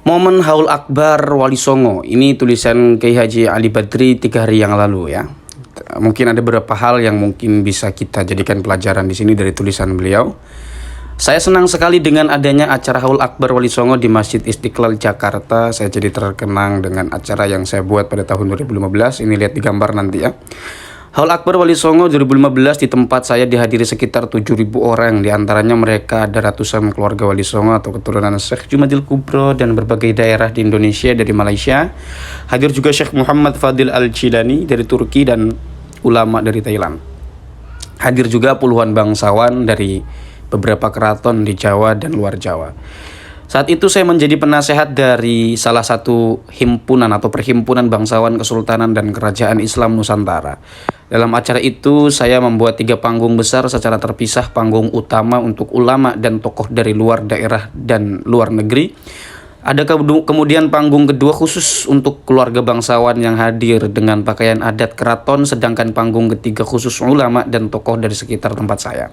Momen Haul Akbar Wali Songo, ini tulisan Kiai Haji Ali Badri 3 hari yang lalu ya. Mungkin ada beberapa hal yang mungkin bisa kita jadikan pelajaran di sini dari tulisan beliau. Saya senang sekali dengan adanya acara Haul Akbar Wali Songo di Masjid Istiqlal Jakarta. Saya jadi terkenang dengan acara yang saya buat pada tahun 2015. Ini lihat di gambar nanti ya. Haul Akbar Wali Songo 2015 di tempat saya dihadiri sekitar 7.000 orang. Di antaranya mereka ada ratusan keluarga Wali Songo atau keturunan Syekh Jumadil Kubro dan berbagai daerah di Indonesia dari Malaysia. Hadir juga Syekh Muhammad Fadil Al-Jilani dari Turki dan ulama dari Thailand. Hadir juga puluhan bangsawan dari beberapa keraton di Jawa dan luar Jawa. Saat itu saya menjadi penasehat dari salah satu himpunan atau perhimpunan bangsawan Kesultanan dan Kerajaan Islam Nusantara. Dalam acara itu saya membuat 3 panggung besar secara terpisah, panggung utama untuk ulama dan tokoh dari luar daerah dan luar negeri. Ada kemudian panggung kedua khusus untuk keluarga bangsawan yang hadir dengan pakaian adat keraton, sedangkan panggung ketiga khusus ulama dan tokoh dari sekitar tempat saya.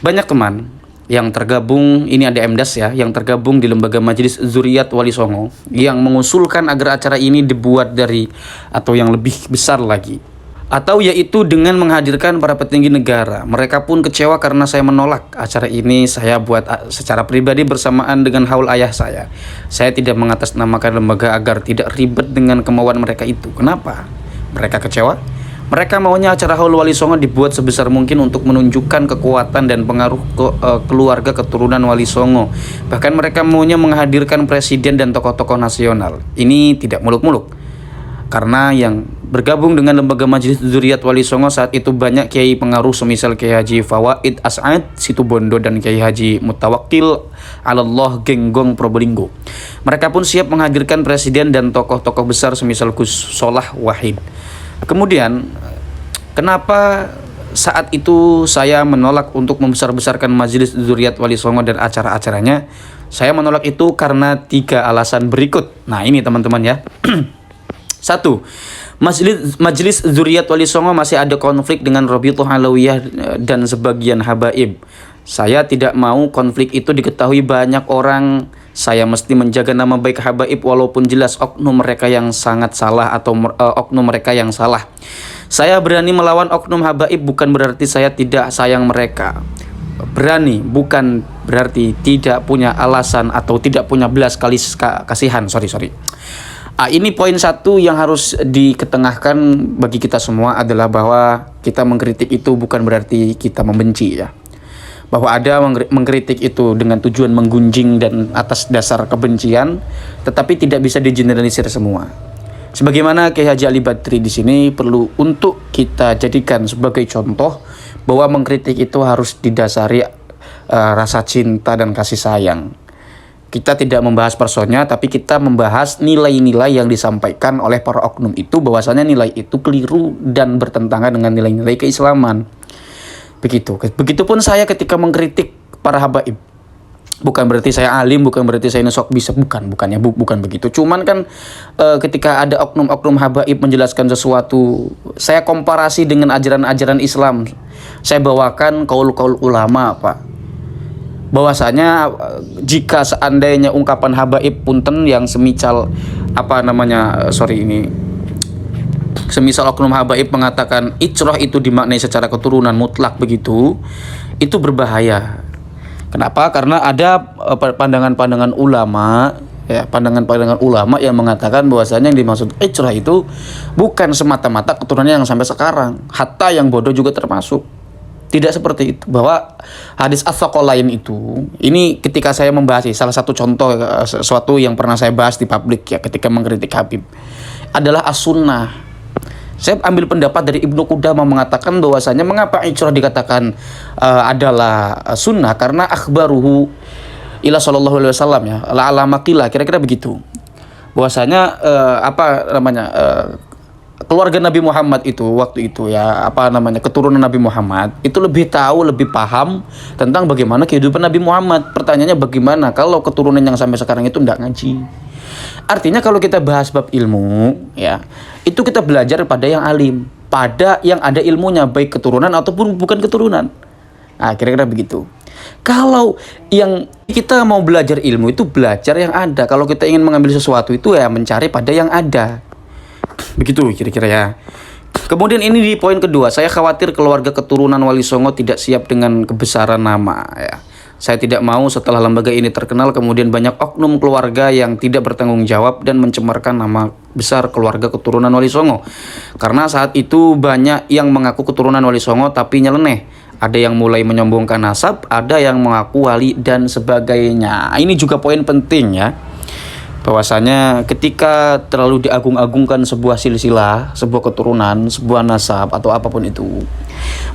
Banyak teman yang tergabung, ini ada MDAS ya, yang tergabung di Lembaga Majelis Dzurriyyat Wali Songo yang mengusulkan agar acara ini dibuat dari atau yang lebih besar lagi, atau yaitu dengan menghadirkan para petinggi negara. Mereka pun kecewa karena saya menolak acara ini. Saya buat secara pribadi bersamaan dengan haul ayah saya. Saya tidak mengatasnamakan lembaga agar tidak ribet dengan kemauan mereka itu. Kenapa mereka kecewa? Mereka maunya acara Haul Wali Songo dibuat sebesar mungkin untuk menunjukkan kekuatan dan pengaruh keluarga keturunan Wali Songo. Bahkan mereka maunya menghadirkan presiden dan tokoh-tokoh nasional. Ini tidak muluk-muluk. Karena yang bergabung dengan Lembaga Majelis Dzurriyyat Wali Songo saat itu banyak kiai pengaruh semisal Kiai Haji Fawaid As'ad Situbondo dan Kiai Haji Mutawakkil Alallah Genggong Probolinggo. Mereka pun siap menghadirkan presiden dan tokoh-tokoh besar semisal Gus Solah Wahid. Kemudian, kenapa saat itu saya menolak untuk membesar-besarkan Majelis Dzurriyyat Wali Songo dan acara-acaranya? Saya menolak itu karena 3 alasan berikut. Nah ini teman-teman ya. 1. Majelis Dzurriyyat Wali Songo masih ada konflik dengan Rabithah Alawiyah dan sebagian habaib. Saya tidak mau konflik itu diketahui banyak orang. Saya mesti menjaga nama baik habaib walaupun jelas oknum mereka yang sangat salah atau oknum mereka yang salah. Saya berani melawan oknum habaib bukan berarti saya tidak sayang mereka. Berani bukan berarti tidak punya alasan atau tidak punya belas kasihan. Ini poin 1 yang harus diketengahkan bagi kita semua adalah bahwa kita mengkritik itu bukan berarti kita membenci ya. Bahwa ada mengkritik itu dengan tujuan menggunjing dan atas dasar kebencian, tetapi tidak bisa digeneralisir semua. Sebagaimana Kiai Haji Ali Badri di sini perlu untuk kita jadikan sebagai contoh bahwa mengkritik itu harus didasari rasa cinta dan kasih sayang. Kita tidak membahas personnya, tapi kita membahas nilai-nilai yang disampaikan oleh para oknum itu, bahwasanya nilai itu keliru dan bertentangan dengan nilai-nilai keislaman. Begitupun saya ketika mengkritik para habaib. Bukan berarti saya alim, bukan berarti saya ini sok bisa, bukan begitu. Cuman kan ketika ada oknum-oknum habaib menjelaskan sesuatu, saya komparasi dengan ajaran-ajaran Islam. Saya bawakan kaul-kaul ulama, Pak. Bahwasanya jika seandainya ungkapan habaib punten yang semisal semisal oknum habaib mengatakan ijrah itu dimaknai secara keturunan mutlak begitu, itu berbahaya. Kenapa? Karena ada pandangan-pandangan ulama ya, pandangan-pandangan ulama yang mengatakan bahwasanya yang dimaksud ijrah itu bukan semata-mata keturunannya yang sampai sekarang, hatta yang bodoh juga termasuk. Tidak seperti itu, bahwa hadis ats-tsaqalain itu, ini ketika saya membahas salah satu contoh sesuatu yang pernah saya bahas di publik ya ketika mengkritik Habib adalah as-sunnah. Saya ambil pendapat dari Ibnu Qudamah mengatakan bahwasanya mengapa ijrah dikatakan adalah sunnah, karena akhbaruhu ila sallallahu alaihi wasallam ya, la alamakila, kira-kira begitu. Bahwasanya keluarga Nabi Muhammad itu waktu itu ya, keturunan Nabi Muhammad itu lebih tahu, lebih paham tentang bagaimana kehidupan Nabi Muhammad. Pertanyaannya bagaimana kalau keturunan yang sampai sekarang itu tidak ngaji? Artinya kalau kita bahas bab ilmu ya, itu kita belajar pada yang alim, pada yang ada ilmunya, baik keturunan ataupun bukan keturunan. Nah, kira-kira begitu. Kalau yang kita mau belajar ilmu itu belajar yang ada. Kalau kita ingin mengambil sesuatu itu ya mencari pada yang ada. Begitu kira-kira ya. Kemudian ini di poin kedua, saya khawatir keluarga keturunan Wali Songo tidak siap dengan kebesaran nama ya. Saya tidak mau setelah lembaga ini terkenal kemudian banyak oknum keluarga yang tidak bertanggung jawab dan mencemarkan nama besar keluarga keturunan Wali Songo. Karena saat itu banyak yang mengaku keturunan Wali Songo tapi nyeleneh. Ada yang mulai menyombongkan nasab, ada yang mengaku wali dan sebagainya. Ini juga poin penting ya. Bahwasanya ketika terlalu diagung-agungkan sebuah silsilah, sebuah keturunan, sebuah nasab atau apapun itu,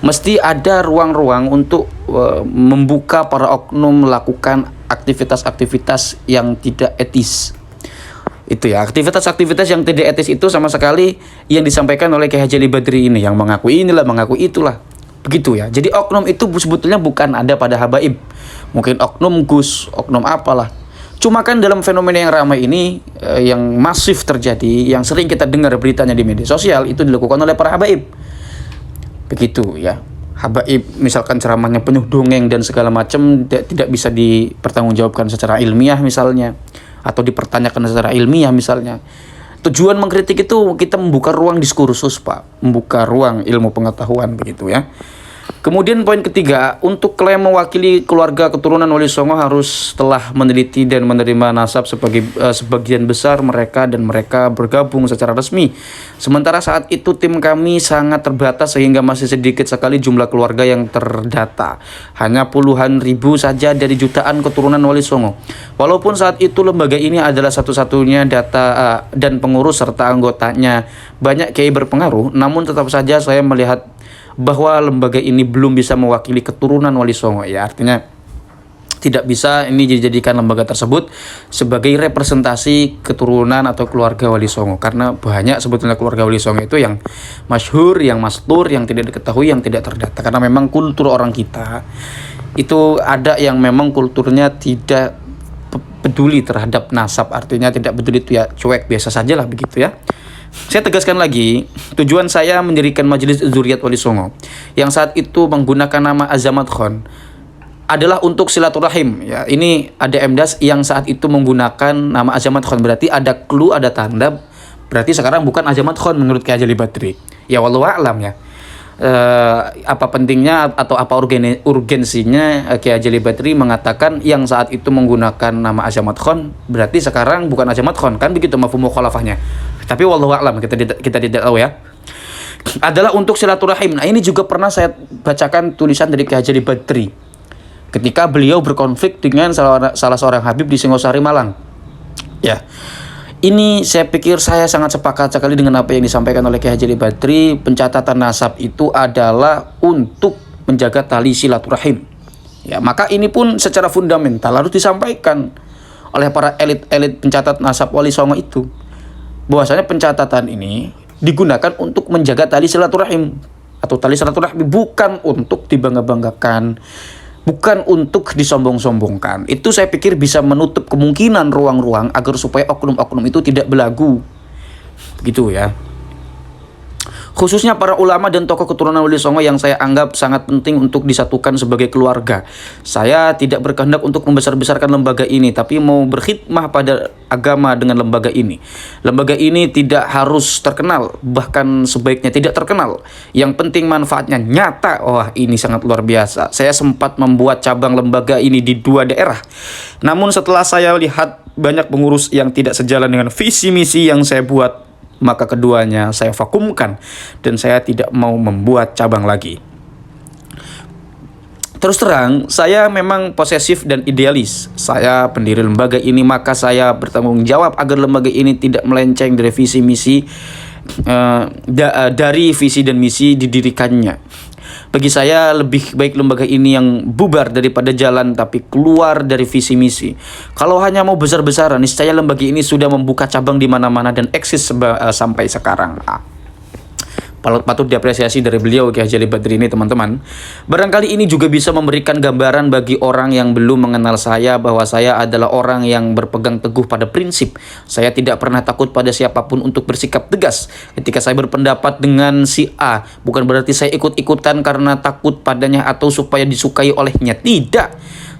mesti ada ruang-ruang untuk membuka para oknum melakukan aktivitas-aktivitas yang tidak etis. Itu ya, aktivitas-aktivitas yang tidak etis itu sama sekali yang disampaikan oleh Kiai Haji Ali Badri ini, yang mengaku inilah, mengaku itulah. Begitu ya. Jadi oknum itu sebetulnya bukan ada pada habaib. Mungkin oknum Gus, oknum apalah. Cuma kan dalam fenomena yang ramai ini, yang masif terjadi, yang sering kita dengar beritanya di media sosial, itu dilakukan oleh para habaib. Begitu ya. Habaib misalkan ceramahnya penuh dongeng dan segala macam, tidak bisa dipertanggungjawabkan secara ilmiah misalnya, atau dipertanyakan secara ilmiah misalnya. Tujuan mengkritik itu kita membuka ruang diskursus, Pak, membuka ruang ilmu pengetahuan begitu ya. Kemudian poin ketiga, untuk klaim mewakili keluarga keturunan Wali Songo harus telah meneliti dan menerima nasab sebagai sebagian besar mereka dan mereka bergabung secara resmi. Sementara saat itu tim kami sangat terbatas sehingga masih sedikit sekali jumlah keluarga yang terdata. Hanya puluhan ribu saja dari jutaan keturunan Wali Songo. Walaupun saat itu lembaga ini adalah satu-satunya data dan pengurus serta anggotanya banyak kiai berpengaruh, namun tetap saja saya melihat bahwa lembaga ini belum bisa mewakili keturunan Wali Songo ya, artinya tidak bisa ini dijadikan lembaga tersebut sebagai representasi keturunan atau keluarga Wali Songo, karena banyak sebetulnya keluarga Wali Songo itu yang masyhur, yang mastur, yang tidak diketahui, yang tidak terdata, karena memang kultur orang kita itu ada yang memang kulturnya tidak peduli terhadap nasab, artinya tidak peduli itu ya cuek biasa saja lah begitu ya. Saya tegaskan lagi, tujuan saya mendirikan Majelis Zuriat Wali Songo yang saat itu menggunakan nama Azamat Khan adalah untuk silaturahim ya. Ini ada MDAS yang saat itu menggunakan nama Azamat Khan, berarti ada clue, ada tanda, berarti sekarang bukan Azamat Khan menurut Kiai Haji Ali Badri. Ya wallahu a'lam ya. Apa pentingnya atau apa urgensinya Kiai Haji Ali Badri mengatakan yang saat itu menggunakan nama Azamat Khan berarti sekarang bukan Azamat Khan, kan begitu mafhum mukhalafahnya. Tapi wallahu a'lam, kita tidak tahu ya. Adalah untuk silaturahim. Nah, ini juga pernah saya bacakan tulisan dari Kiai Haji Ali Badri ketika beliau berkonflik dengan salah seorang habib di Singosari Malang. Ya. Ini saya pikir saya sangat sepakat sekali dengan apa yang disampaikan oleh Kiai Haji Ali Badri. Pencatatan nasab itu adalah untuk menjaga tali silaturahim. Ya, maka ini pun secara fundamental harus disampaikan oleh para elit-elit pencatat nasab Wali Songo itu. Bahwasanya pencatatan ini digunakan untuk menjaga tali silaturahim atau tali silaturahmi, bukan untuk dibangga-banggakan, bukan untuk disombong-sombongkan. Itu saya pikir bisa menutup kemungkinan ruang-ruang agar supaya oknum-oknum itu tidak belagu. Begitu ya. Khususnya para ulama dan tokoh keturunan Wali Songo yang saya anggap sangat penting untuk disatukan sebagai keluarga. Saya tidak berkehendak untuk membesar-besarkan lembaga ini, tapi mau berkhidmah pada agama dengan lembaga ini. Lembaga ini tidak harus terkenal, bahkan sebaiknya tidak terkenal. Yang penting manfaatnya nyata. Wah, ini sangat luar biasa. Saya sempat membuat cabang lembaga ini di 2 daerah. Namun setelah saya lihat banyak pengurus yang tidak sejalan dengan visi misi yang saya buat, maka keduanya saya vakumkan dan saya tidak mau membuat cabang lagi. Terus terang, saya memang posesif dan idealis. Saya pendiri lembaga ini, maka saya bertanggung jawab agar lembaga ini tidak melenceng dari visi misi dari visi dan misi didirikannya. Bagi saya lebih baik lembaga ini yang bubar daripada jalan tapi keluar dari visi misi. Kalau hanya mau besar-besaran, niscaya lembaga ini sudah membuka cabang di mana-mana dan eksis sampai sekarang. patut diapresiasi dari beliau Kiai Haji Ali Badri ini teman-teman. Barangkali ini juga bisa memberikan gambaran bagi orang yang belum mengenal saya bahwa saya adalah orang yang berpegang teguh pada prinsip. Saya tidak pernah takut pada siapapun untuk bersikap tegas. Ketika saya berpendapat dengan si A, bukan berarti saya ikut-ikutan karena takut padanya atau supaya disukai olehnya. Tidak.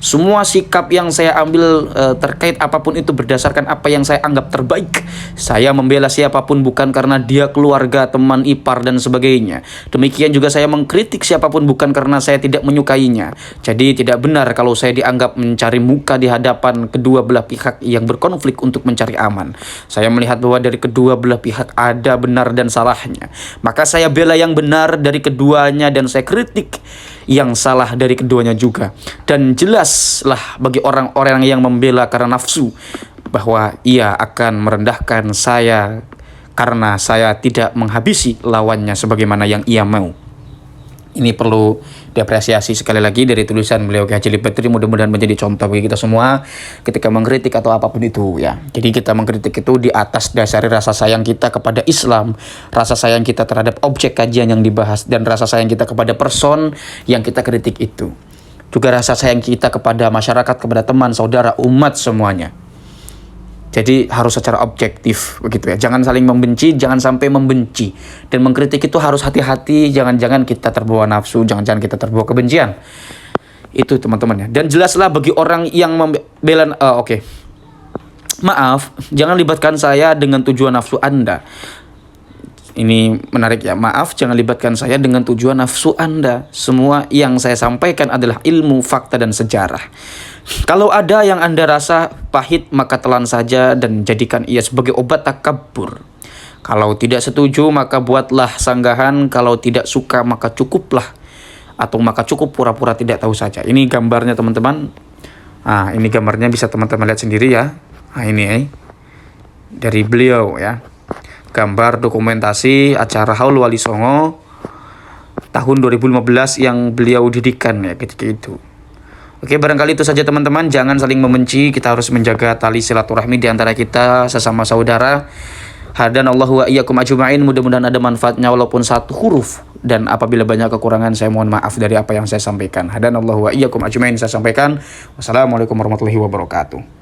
Semua sikap yang saya ambil terkait apapun itu berdasarkan apa yang saya anggap terbaik. Saya membela siapapun bukan karena dia keluarga, teman, ipar, dan sebagainya. Demikian juga saya mengkritik siapapun bukan karena saya tidak menyukainya. Jadi tidak benar kalau saya dianggap mencari muka di hadapan kedua belah pihak yang berkonflik untuk mencari aman. Saya melihat bahwa dari kedua belah pihak ada benar dan salahnya. Maka saya bela yang benar dari keduanya dan saya kritik yang salah dari keduanya juga. Dan jelaslah bagi orang-orang yang membela karena nafsu bahwa ia akan merendahkan saya karena saya tidak menghabisi lawannya sebagaimana yang ia mau. Ini perlu diapresiasi sekali lagi dari tulisan beliau Kiai Haji Ali Badri, mudah-mudahan menjadi contoh bagi kita semua ketika mengkritik atau apapun itu ya. Jadi kita mengkritik itu di atas dasari rasa sayang kita kepada Islam, rasa sayang kita terhadap objek kajian yang dibahas, dan rasa sayang kita kepada person yang kita kritik itu. Juga rasa sayang kita kepada masyarakat, kepada teman, saudara, umat semuanya. Jadi harus secara objektif begitu ya. Jangan saling membenci, jangan sampai membenci. Dan mengkritik itu harus hati-hati, jangan-jangan kita terbawa nafsu, jangan-jangan kita terbawa kebencian. Itu teman-teman ya. Dan jelaslah bagi orang yang membela Maaf, jangan libatkan saya dengan tujuan nafsu Anda. Ini menarik ya. Maaf, jangan libatkan saya dengan tujuan nafsu Anda. Semua yang saya sampaikan adalah ilmu, fakta, dan sejarah. Kalau ada yang Anda rasa pahit, maka telan saja dan jadikan ia sebagai obat takabur. Kalau tidak setuju, maka buatlah sanggahan. Kalau tidak suka, maka cukuplah. Atau maka cukup pura-pura tidak tahu saja. Ini gambarnya teman-teman. Nah, ini gambarnya bisa teman-teman lihat sendiri ya. Nah, ini dari beliau ya. Gambar dokumentasi acara Haul Wali Songo tahun 2015 yang beliau didirikan ya ketika itu. Oke, barangkali itu saja teman-teman. Jangan saling membenci. Kita harus menjaga tali silaturahmi di antara kita sesama saudara. Hadanallahu wa iyyakum ajma'in. Mudah-mudahan ada manfaatnya walaupun satu huruf. Dan apabila banyak kekurangan, saya mohon maaf dari apa yang saya sampaikan. Hadanallahu wa iyyakum ajma'in saya sampaikan. Wassalamualaikum warahmatullahi wabarakatuh.